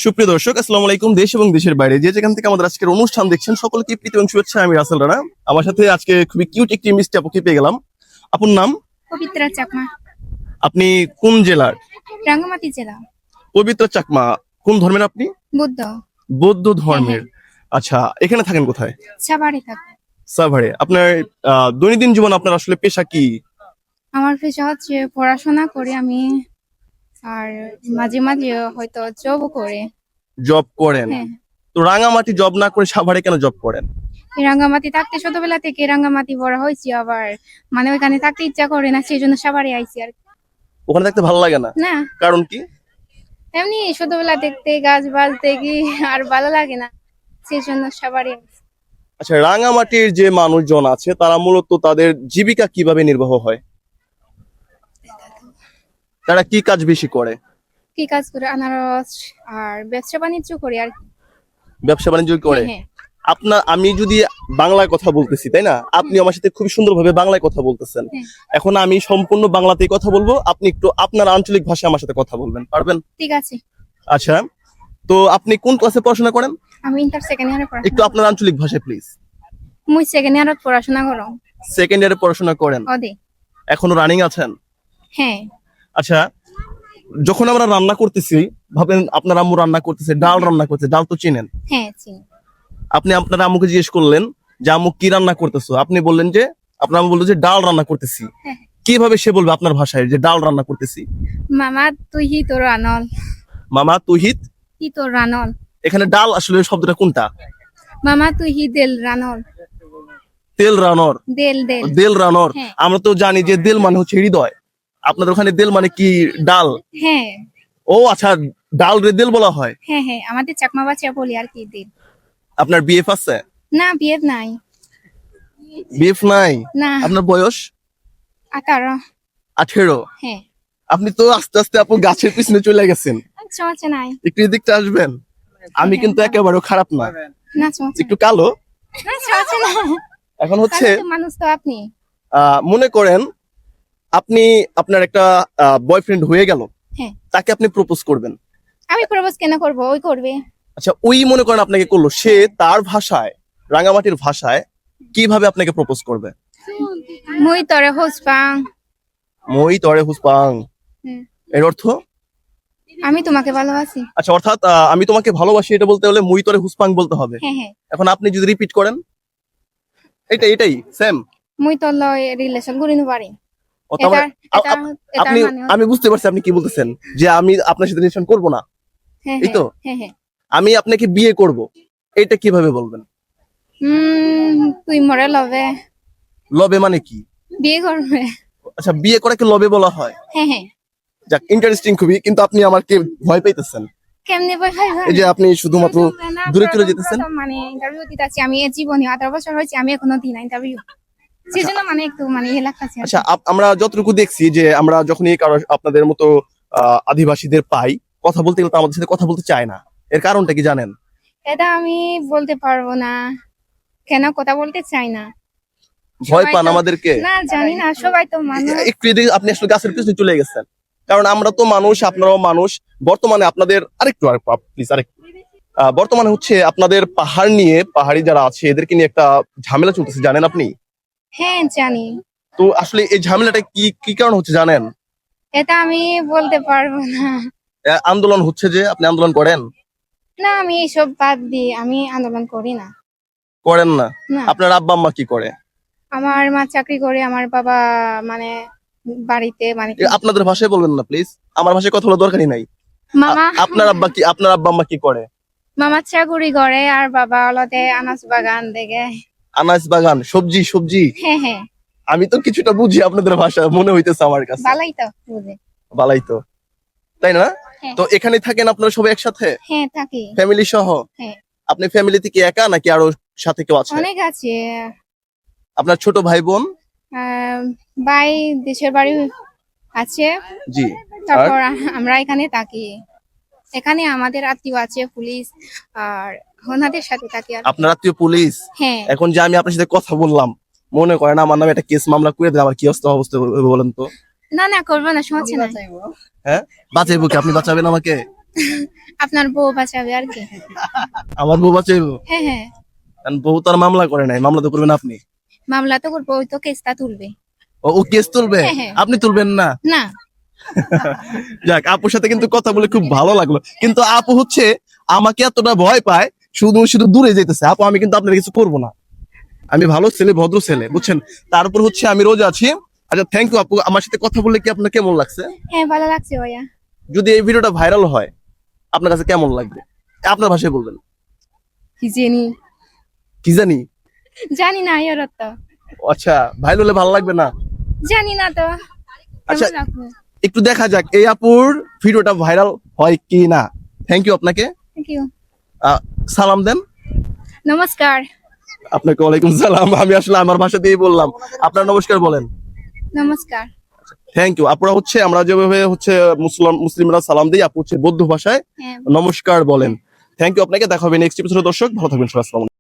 সুপ্রিয় দর্শক, আসসালামু আলাইকুম। দেশ এবং দেশের বাইরে যে যেখান থেকে আমাদের আজকের অনুষ্ঠান দেখছেন, সকলকে প্রীতি এবং শুভেচ্ছা। আমি রাসেল রানা। আমার সাথে আজকে খুবই কিউট একটি মিষ্টি আপুকে পেয়ে গেলাম। আপুর নাম? পবিত্রা চাকমা, আপনি কোন জেলার? রাঙ্গামাটি জেলা। পবিত্র চাকমা। কোন ধর্মের আপনি? বুদ্ধ। বৌদ্ধ ধর্মের। আচ্ছা, এখানে থাকেন কোথায়? সাভারে থাকে। সাভারে। আপনার দৈনন্দিন জীবন, আপনার আসলে পেশা কি? আমার পেশা হচ্ছে পড়াশোনা করি আমি, আর মাঝে মাঝে হয়তো জব করে। জব করেন? হ্যাঁ, তো রাঙামাটি জব না করে সাভারে কেন জব করেন? এই রাঙ্গামাটি থাকতে ছোটবেলা থেকে রাঙ্গামাটি বড় হয়েছি, আবার মানে ওইখানে থাকতে ইচ্ছা করে না, সেই জন্য সাভারে আইছি আর কি। ওখানে থাকতে ভালো লাগে না? না, কারণ কি? এমনি ছোটবেলা দেখতে গাছ বাজ দেখি আর ভালো লাগে না, সেই জন্য সাভারে আইছি। আচ্ছা, রাঙামাটির যে মানুষজন আছে তারা মূলত তাদের জীবিকা কিভাবে নির্বাহ হয়? তারা কি কাজ বেশি করে? কি কাজ করে? আনারস আর ব্যবসা বাণিজ্য করি আর কি। ব্যবসা বাণিজ্য করে? হ্যাঁ, আমি যদি বাংলায় কথা বলতেছি, তাই না? আপনি আমার সাথে খুবই সুন্দরভাবে বাংলায় কথা বলতেছেন। হ্যাঁ। এখন আমি সম্পূর্ণ বাংলাতেই কথা বলবো, আপনি একটু আপনার আঞ্চলিক ভাষায় আমার সাথে কথা বলবেন, পারবেন? ঠিক আছে। আচ্ছা, তো আপনি কোন ক্লাসে পড়াশোনা করেন? আমি ইন্টার সেকেন্ড ইয়ারে একটু পড়াশোনা আপনার আঞ্চলিক ভাষায় প্লিজ। মুই সেকেন্ড ইয়ারত পড়াশোনা করো। সেকেন্ড ইয়ারে পড়াশোনা করেন? অদে। এখনো রানিং আছেন? হ্যাঁ। আচ্ছা, যখন আমরা রান্না করতেছি, ভাবেন আপনার আম্মু রান্না করতেছে, ডাল রান্না করতেছে, ডাল তো চিনেন? হ্যাঁ, চিনি। আপনি আপনার আম্মুকে জিজ্ঞেস করলেন যে আম্মু কি রান্না করতেছো, আপনি বললেন যে, আপনার আম্মু বললো যে ডাল রান্না করতেছি। হ্যাঁ। কিভাবে সে বলবে আপনার ভাষায় যে ডাল রান্না করতেছি? মামা তুই হি তোর রানল। মামা তুহিত। হি তোর রানল। এখানে ডাল আসলে শব্দটা কোনটা? মামা তুই হি দেল রানল। তেল রানর? দেল দেল। দেল রানর। হ্যাঁ। আমরা তো জানি যে দেল মানে হচ্ছে হৃদয়। আপনাদের ওখানে দেল মানে কি ডাল? হ্যাঁ, ও আচ্ছা, ডাল রে দেল বলা হয়। হ্যাঁ, হ্যাঁ, আমাদের চাকমা বাচ্চা বলি আর কি দেল। আপনার বিএফ আছে? না, বিয়ে নাই। বিএফ নাই? না। আপনার বয়স? 18। 18? হ্যাঁ। আপনি তো আস্তে আস্তে আপনি গাছের পিছনে চলে গেছেন। সমস্যা নাই। একটু এদিকটা আসবেন? আমি কিন্তু একেবারেও খারাপ না, না, সমস্যা একটু কালো। না, সমস্যা না। এখন হচ্ছে কালো তো মানুষ তো আপনি। মনে করেন আপনি আপনার একটা বয়ফ্রেন্ড হয়ে গেল, হ্যাঁ। তাকে আপনি প্রপোজ করবেন। আমি প্রপোজ কেন করব? ওই করবে। আচ্ছা, ওই মনে করেন আপনাকে করলো, সে তার ভাষায়, রাঙামাটির ভাষায় কিভাবে আপনাকে প্রপোজ করবে? মুই তরে হোসপাং। মই তরে হুসপাং। হুম। এর অর্থ? আমি তোমাকে ভালোবাসি। আচ্ছা, অর্থাৎ আমি তোমাকে ভালোবাসি এটা বলতে হলে মুই তরে হুসপাং বলতে হবে। হ্যাঁ, হ্যাঁ। এখন আপনি যদি রিপিট করেন, এটাই সেম। মুই তোর লয় রিলেশন করিনো পারি। আপনি, আমি বুঝতে পারছি আপনি কি বলতেছেন, যে আমি আপনার সাথে রিলেশন করব না, হ্যাঁ, এই তো? হ্যাঁ, হ্যাঁ। আমি আপনাকে বিয়ে করব, এটা কিভাবে বলবেন? তুই মরে লবে। লবে মানে কি? বিয়ে করবে। আচ্ছা, বিয়ে করাকে লবে বলা হয়? হ্যাঁ, হ্যাঁ। যাক, ইন্টারেস্টিং খুবই। কিন্তু আপনি আমাকে ভয় পাইতেছেন। কেমনে বই ভাই ভাই? এই যে আপনি শুধুমাত্র দূরে চলে যেতেছেন। মানে ইন্টারভিউ দিতে আছি আমি, এই জীবনে 18 বছর হয়েছে, আমি এখনো দিই না ইন্টারভিউ। সেজন্য মানে একটু মানে ইয়ে লাগতাছে। আচ্ছা, আমরা যতটুকু দেখছি যে আমরা যখনই কারো আপনাদের মতো আদিবাসীদের পাই, কথা বলতে গেলে তো আমাদের সাথে কথা বলতে চায় না। এর কারণটা কি জানেন? এটা আমি বলতে পারবো না কেন কথা বলতে চাই না। ভয় সবাই পান তো- আমাদেরকে? না, জানি না, সবাই তো মানুষ। একটু এদিকে, আপনি আসলে গাছের পিছনে চলে গেছেন। কারণ আমরা তো মানুষ, আপনারাও মানুষ। বর্তমানে আপনাদের আরেকটু প্লিজ আরেকটু, বর্তমানে হচ্ছে আপনাদের পাহাড় নিয়ে, পাহাড়ি যারা আছে এদেরকে নিয়ে একটা ঝামেলা চলতেছে, জানেন আপনি? হ্যাঁ, জানি। তো আসলে এই ঝামেলাটা কি কি কারণ হচ্ছে জানেন? এটা আমি বলতে পারবো না। আন্দোলন হচ্ছে, যে আপনি আন্দোলন করেন? না, আমি এসব বাদ দিই, আমি আন্দোলন করি না। করেন না? না। আপনার আব্বা আম্মা কি করে? আমার মা চাকরি করে, আমার বাবা মানে বাড়িতে মানে আপনাদের ভাষায় বলবেন না প্লিজ, আমার ভাষায় কথা বলার দরকারই নাই। মামা আপনার আব্বা আম্মা কি করে? মামা চাকরি করে, আর বাবা হলতে আনাজ বাগান দেখে। আনাজ বাগান, সবজি সবজি? হ্যাঁ, হ্যাঁ। আমি তো কিছুটা বুঝি আপনাদের ভাষা, মনে হইতেছে আমার কাছে। ভালোই তো বুঝে। বালাই তো, তাই না? হ্যাঁ। তো এখানে থাকেন আপনারা সবাই একসাথে, হ্যাঁ, থাকি। ফ্যামিলি সহ? হ্যাঁ। আপনি ফ্যামিলিতে কি একা নাকি আরো সাথে কেউ আছে? অনেক আছে। আপনার ছোট ভাই বোন? ভাই দেশের বাড়ি আছে। জি। তারপর আমরা এখানে থাকি। এখানে আমাদের আত্মীয় আছে পুলিশ, আর ওনাদের সাথে থাকি আর। আপনার আত্মীয় পুলিশ? হ্যাঁ। এখন যে আমি আপনার সাথে কথা বললাম, মনে করেন আমার নামে একটা কেস মামলা করে দিলে আমার কি অবস্থা হবে বলেন তো? না, না, করবো না, সমস্যা নাই। হ্যাঁ, বাঁচাইবো কি? আপনি বাঁচাবেন আমাকে? আপনার বউ বাঁচাবে আর কি। আমার বউ বাঁচাইবো? হ্যাঁ হ্যাঁ, কারণ বউ তো আর মামলা করে নাই, মামলা তো করবেন আপনি। মামলা তো করবো, ওই তো কেসটা তুলবে। ও কেস তুলবে? হ্যাঁ, হ্যাঁ। আপনি তুলবেন না? না, যাক, আপুর সাথে কিন্তু কথা বলে খুব ভালো লাগলো, কিন্তু আপু হচ্ছে আমাকে এতটা ভয় পায়, শুধু শুধু দূরে যেতেছে। আপু আমি কিন্তু আপনার কিছু করবো না, আমি ভালো ছেলে, ভদ্র ছেলে, বুঝছেন? তারপর হচ্ছে আমি রোজ আছি। আচ্ছা, থ্যাংক ইউ আপু, আমার সাথে কথা বললে কি আপনার কেমন লাগছে? হ্যাঁ ভালো লাগছে ভাইয়া। যদি এই ভিডিওটা ভাইরাল হয় আপনার কাছে কেমন লাগবে? আপনার ভাষায় বলবেন। কি জানি, কি জানি? জানি না এর অর্থ, আচ্ছা, ভাইরাল হলে ভালো লাগবে না? জানি না তো। আচ্ছা, কেমন লাগবে? একটু দেখা যাক এই আপুর ভিডিওটা ভাইরাল হয় কি না। থ্যাংক ইউ আপনাকে। Thank you. সালাম দেন। নমস্কার। আপনাকে ওয়ালাইকুম সালাম। আমি আসলে আমার ভাষা দিয়েই বললাম, আপনার নমস্কার বলেন। নমস্কার। Thank you. আপুরা হচ্ছে আমরা যেভাবে হচ্ছে মুসলিমরা সালাম দিই, আপু হচ্ছে বৌদ্ধ ভাষায় হ্যাঁ। নমস্কার বলেন। থ্যাংক ইউ আপনাকে। দেখা হবে নেক্সট এপিসোডে। দর্শক ভালো থাকবেন সবাই। আসসালামু আলাইকুম।